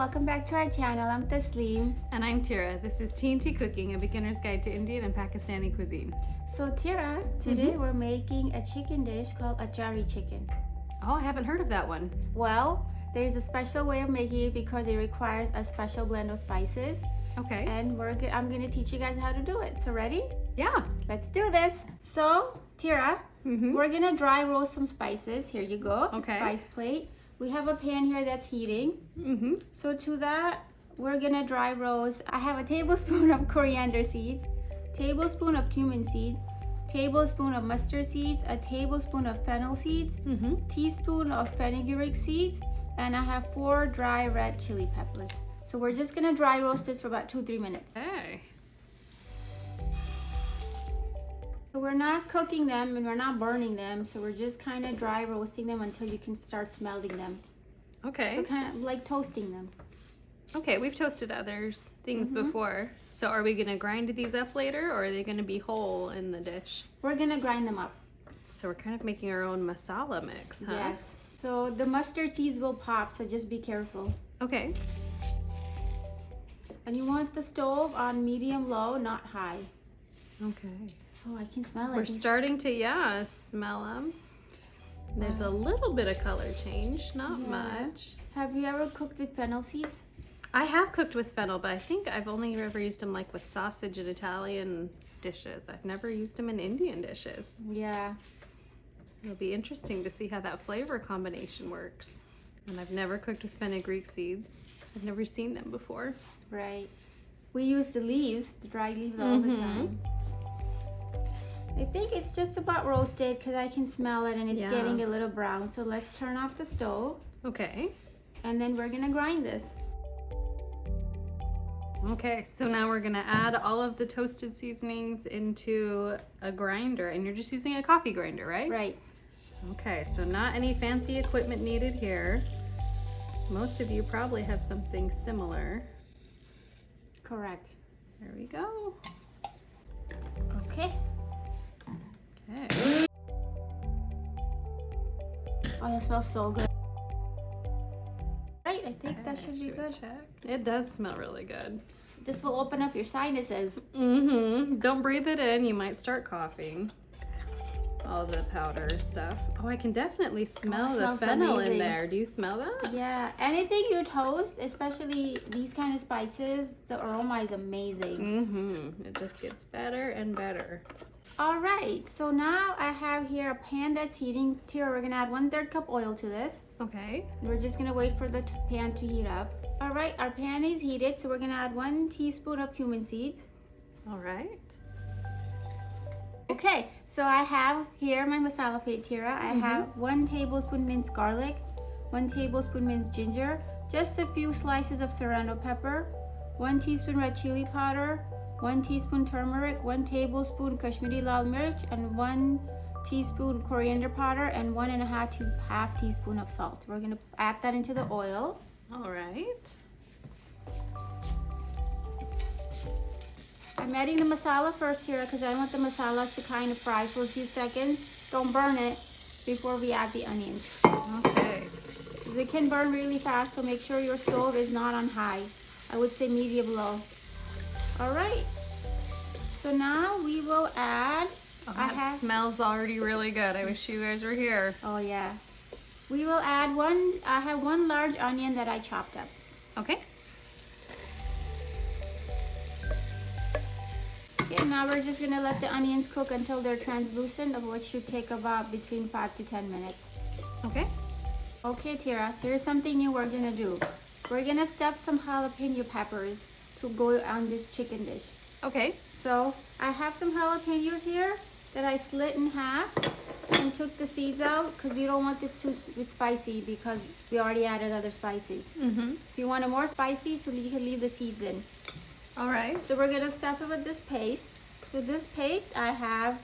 welcome back to our channel. I'm Tasleem. And I'm Tira. This is Tea Cooking, a beginner's guide to Indian and Pakistani cuisine. So Tira, today we're making a chicken dish called Achari chicken. Oh, I haven't heard of that one. Well, there's a special way of making it because it requires a special blend of spices. Okay. And I'm going to teach you guys how to do it. So ready? Yeah. Let's do this. So, Tira, we're going to dry roast some spices. Here you go. Okay. Spice plate. We have a pan here that's heating. So to that, we're gonna dry roast. I have a tablespoon of coriander seeds, tablespoon of cumin seeds, tablespoon of mustard seeds, a tablespoon of fennel seeds, teaspoon of fenugreek seeds, and I have 4 dry red chili peppers. So we're just gonna dry roast this for about 2-3 minutes. Hey. So we're not cooking them and we're not burning them, so we're just kind of dry roasting them until you can start smelling them. Okay. So kind of like toasting them. Okay, we've toasted things before. So are we gonna grind these up later, or are they gonna be whole in the dish? We're gonna grind them up. So we're kind of making our own masala mix, huh? Yes. So the mustard seeds will pop, so just be careful. Okay. And you want the stove on medium low, not high. Okay. Oh, I can smell it. We're starting to, smell them. There's a little bit of color change, not much. Have you ever cooked with fennel seeds? I have cooked with fennel, but I think I've only ever used them like with sausage in Italian dishes. I've never used them in Indian dishes. Yeah. It'll be interesting to see how that flavor combination works. And I've never cooked with fenugreek seeds. I've never seen them before. Right. We use the leaves, the dry leaves all the time. I think it's just about roasted because I can smell it and it's getting a little brown. So let's turn off the stove. Okay. And then we're gonna grind this. Okay, so now we're gonna add all of the toasted seasonings into a grinder, and you're just using a coffee grinder, right? Right. Okay, so not any fancy equipment needed here. Most of you probably have something similar. Correct. There we go. Okay. Okay. Oh, that smells so good. Right, I think that should be good. Check. It does smell really good. This will open up your sinuses. Don't breathe it in. You might start coughing. All the powder stuff. Oh, I can definitely smell the fennel in there. Do you smell that? Yeah. Anything you toast, especially these kind of spices, the aroma is amazing. It just gets better and better. All right. So now I have here a pan that's heating. Tira, we're gonna add 1/3 cup oil to this. Okay. We're just gonna wait for the pan to heat up. All right. Our pan is heated, so we're gonna add 1 teaspoon of cumin seeds. All right. Okay, so I have here my masala plate, Tira. I have 1 tablespoon minced garlic, 1 tablespoon minced ginger, just a few slices of serrano pepper, 1 teaspoon red chili powder, 1 teaspoon turmeric, 1 tablespoon Kashmiri lal mirch, and 1 teaspoon coriander powder, and 1.5 teaspoon of salt. We're gonna add that into the oil. All right. I'm adding the masala first here because I want the masala to kind of fry for a few seconds. Don't burn it before we add the onions. Okay. It can burn really fast, so make sure your stove is not on high. I would say medium low. All right. So now we will add. Oh, that smells already really good. I wish you guys were here. Oh yeah. We will add I have 1 large onion that I chopped up. Okay. Okay, now we're just gonna let the onions cook until they're translucent, of which should take about between 5 to 10 minutes. Okay. Okay, Tira, so here's something new we're gonna do. We're gonna stuff some jalapeno peppers to go on this chicken dish. Okay. So I have some jalapenos here that I slit in half and took the seeds out because we don't want this too spicy because we already added other spices. If you want it more spicy, so you can leave the seeds in. All right. So we're gonna stuff it with this paste. So this paste, I have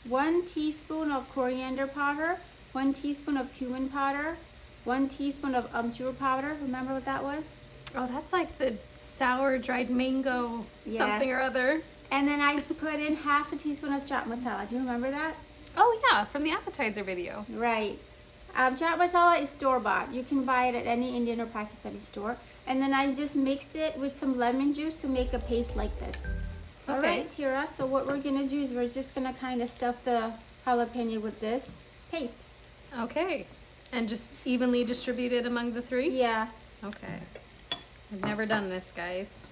1 teaspoon of coriander powder, 1 teaspoon of cumin powder, 1 teaspoon of amchur powder. Remember what that was? Oh, that's like the sour dried mango something or other. And then I put in 1/2 teaspoon of chaat masala. Do you remember that? Oh yeah, from the appetizer video. Right. Chaat masala is store-bought. You can buy it at any Indian or Pakistani store. And then I just mixed it with some lemon juice to make a paste like this. Okay. All right, Tira, so what we're gonna do is we're just gonna kind of stuff the jalapeno with this paste. Okay. And just evenly distribute it among the three? Yeah, Okay. I've never done this, guys.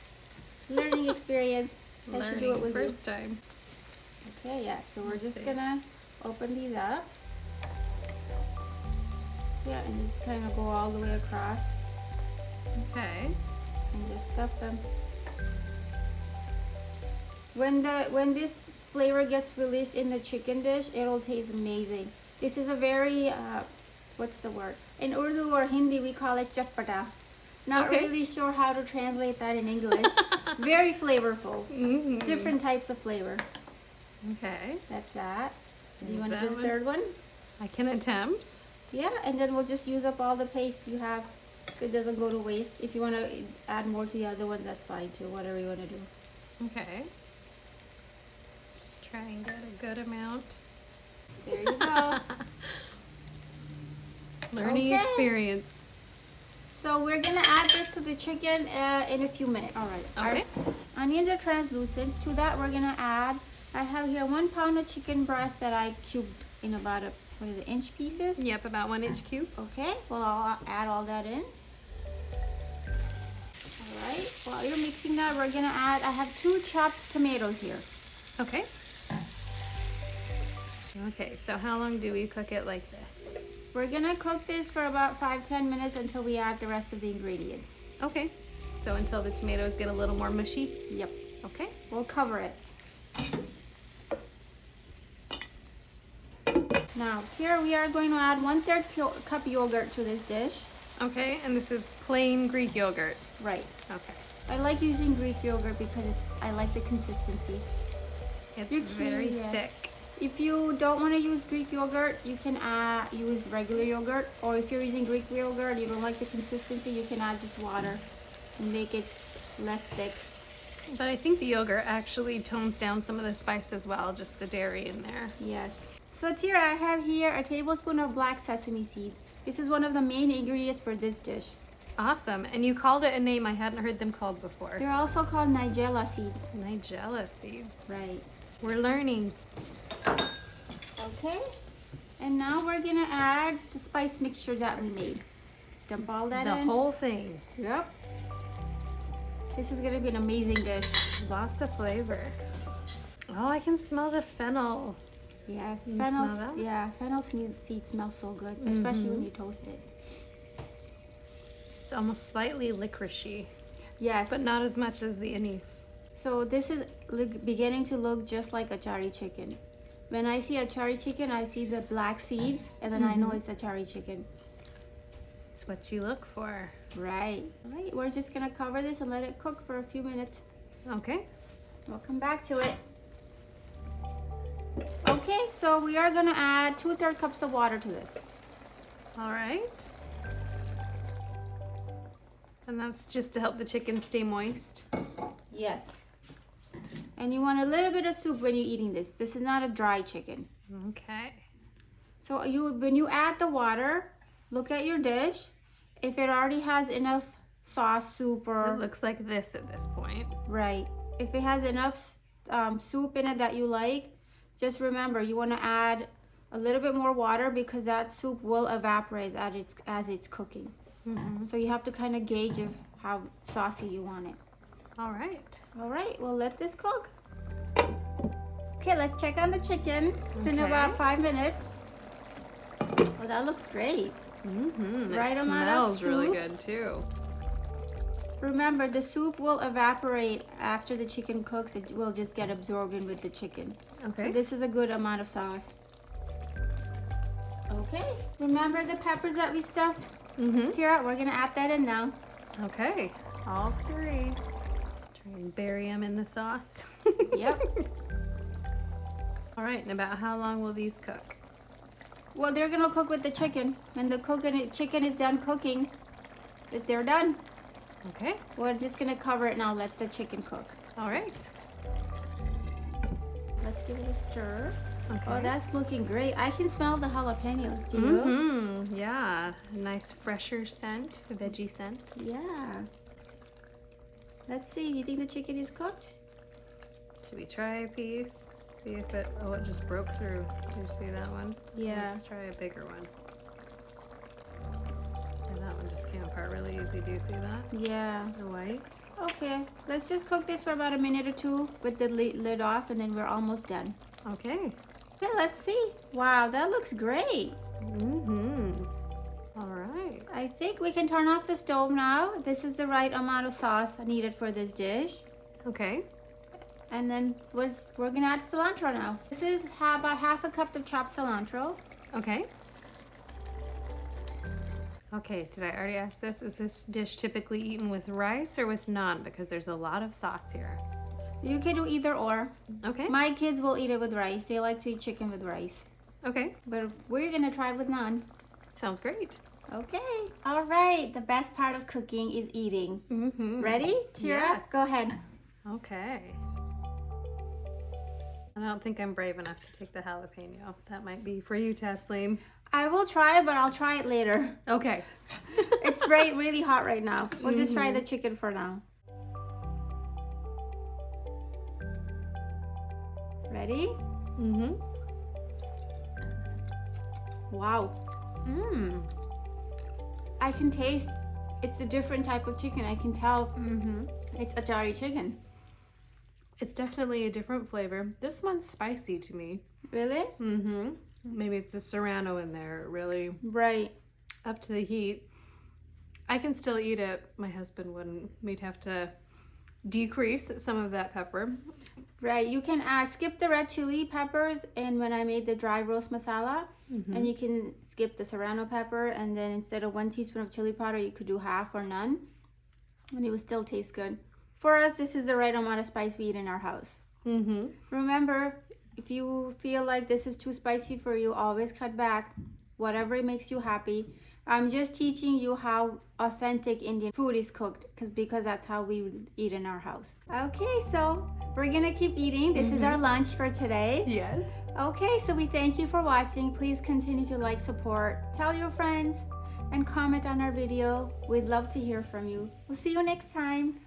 learning experience. I should do it Learning with first time. you. Okay, yeah, so we're Let's just see. gonna open these up. Yeah, and just kind of go all the way across Okay. and just stuff them. When this flavor gets released in the chicken dish, it'll taste amazing. This is a very what's the word? In Urdu or Hindi, we call it chatpata. Not Okay. really sure how to translate that in English. Very flavorful. Mm-hmm. Different types of flavor. Okay. That's that. Do you There's want to that do the one. third one? I can attempt. Yeah, and then we'll just use up all the paste you have. It doesn't go to waste. If you want to add more to the other one, that's fine too. Whatever you want to do. Okay. Just try and get a good amount. There you go. Learning Okay. experience. So we're gonna add this to the chicken in a few minutes. All right. Okay. Our onions are translucent. To that, we're gonna add. I have here 1 pound of chicken breast that I cubed in about inch pieces. Yep, about 1-inch cubes. Okay. Well, I'll add all that in. All right. While you're mixing that, we're gonna add. I have 2 chopped tomatoes here. Okay. Okay, so how long do we cook it like this? We're gonna cook this for about 5-10 minutes until we add the rest of the ingredients. Okay. So until the tomatoes get a little more mushy? Yep. Okay. We'll cover it. Now, here we are going to add 1/3 cup yogurt to this dish. Okay, and this is plain Greek yogurt. Right. Okay. I like using Greek yogurt because I like the consistency. It's You can- very yeah. thick. If you don't want to use Greek yogurt, you can use regular yogurt. Or if you're using Greek yogurt, you don't like the consistency, you can add just water and make it less thick. But I think the yogurt actually tones down some of the spice as well, just the dairy in there. Yes. So Tira, I have here a tablespoon of black sesame seeds. This is one of the main ingredients for this dish. Awesome. And you called it a name I hadn't heard them called before. They're also called nigella seeds. Nigella seeds. Right. We're learning. Okay. And now we're gonna add the spice mixture that we made. Dump all that The in. whole thing. Yep. This is gonna be an amazing dish. Lots of flavor. Oh, I can smell the fennel. Yes. You can Fennel. smell that? Yeah. Fennel seed smells so good, especially when you toast it. It's almost slightly licoricey, Yes. but not as much as the anise. So this is beginning to look just like Achari chicken. When I see Achari chicken, I see the black seeds, and then I know it's Achari chicken. It's what you look for. Right. All right. We're just gonna cover this and let it cook for a few minutes. Okay. We'll come back to it. Okay, so we are gonna add 2/3 cups of water to this. All right. And that's just to help the chicken stay moist. Yes. And you want a little bit of soup when you're eating this. This is not a dry chicken. Okay. So when you add the water, look at your dish. If it already has enough sauce, soup, It or looks like this at this point. right. If it has enough soup in it that you like, just remember you want to add a little bit more water because that soup will evaporate as it's cooking. So you have to kind of gauge of how saucy you want it. All right. All right, well, let this cook. Okay, let's check on the chicken. It's been Okay. about 5 minutes. Oh, that looks great. Right It amount of smells really soup. good too. Remember, the soup will evaporate after the chicken cooks. It will just get absorbed in with the chicken. Okay. So this is a good amount of sauce. Okay. Remember the peppers that we stuffed? Tira, we're gonna add that in now. Okay. All three. Try and bury them in the sauce. Yep. All right. And about how long will these cook? Well, they're gonna cook with the chicken. When the chicken is done cooking, they're done. Okay. We're just gonna cover it now. Let the chicken cook. All right. Let's give it a stir. Okay. Oh, that's looking great. I can smell the jalapenos. Do you? Mm-hmm. Yeah. A nice fresher scent, veggie scent. Yeah. Let's see. You think the chicken is cooked? Should we try a piece? See if it, oh, it just broke through. Did you see that one? Yeah. Let's try a bigger one. And that one just came apart really easy. Do you see that? Yeah. The white? Okay. Let's just cook this for about a minute or two with the lid off, and then we're almost done. Okay. Okay, let's see. Wow, that looks great. Mm-hmm. All right. I think we can turn off the stove now. This is the right amount of sauce needed for this dish. Okay. And then we're gonna add cilantro now. This is about half a cup of chopped cilantro. Okay. Okay, did I already ask this? Is this dish typically eaten with rice or with naan? Because there's a lot of sauce here. You can do either or. Okay. My kids will eat it with rice. They like to eat chicken with rice. Okay. But we're gonna try with naan. Sounds great. Okay. All right. The best part of cooking is eating. Mm-hmm. Ready, Tira? Yes. Go ahead. Okay. I don't think I'm brave enough to take the jalapeno. That might be for you, Taslim. I will try, but I'll try it later. Okay. It's really hot right now. We'll just try the chicken for now. Ready? Mm-hmm. Wow. Mmm. I can taste it's a different type of chicken. I can tell Mm-hmm. it's Achari chicken. It's definitely a different flavor. This one's spicy to me. Really? Mm-hmm. Maybe it's the serrano in there. Really Right. up to the heat. I can still eat it. My husband wouldn't. We'd have to decrease some of that pepper. Right. You can skip the red chili peppers and when I made the dry roast masala. And you can skip the serrano pepper, and then instead of 1 teaspoon of chili powder, you could do half or none. And it would still taste good. For us, this is the right amount of spice we eat in our house. Mm-hmm. Remember, if you feel like this is too spicy for you, always cut back. Whatever makes you happy. I'm just teaching you how authentic Indian food is cooked because that's how we eat in our house. Okay, so we're gonna keep eating. This is our lunch for today. Yes. Okay, so we thank you for watching. Please continue to like, support, tell your friends, and comment on our video. We'd love to hear from you. We'll see you next time.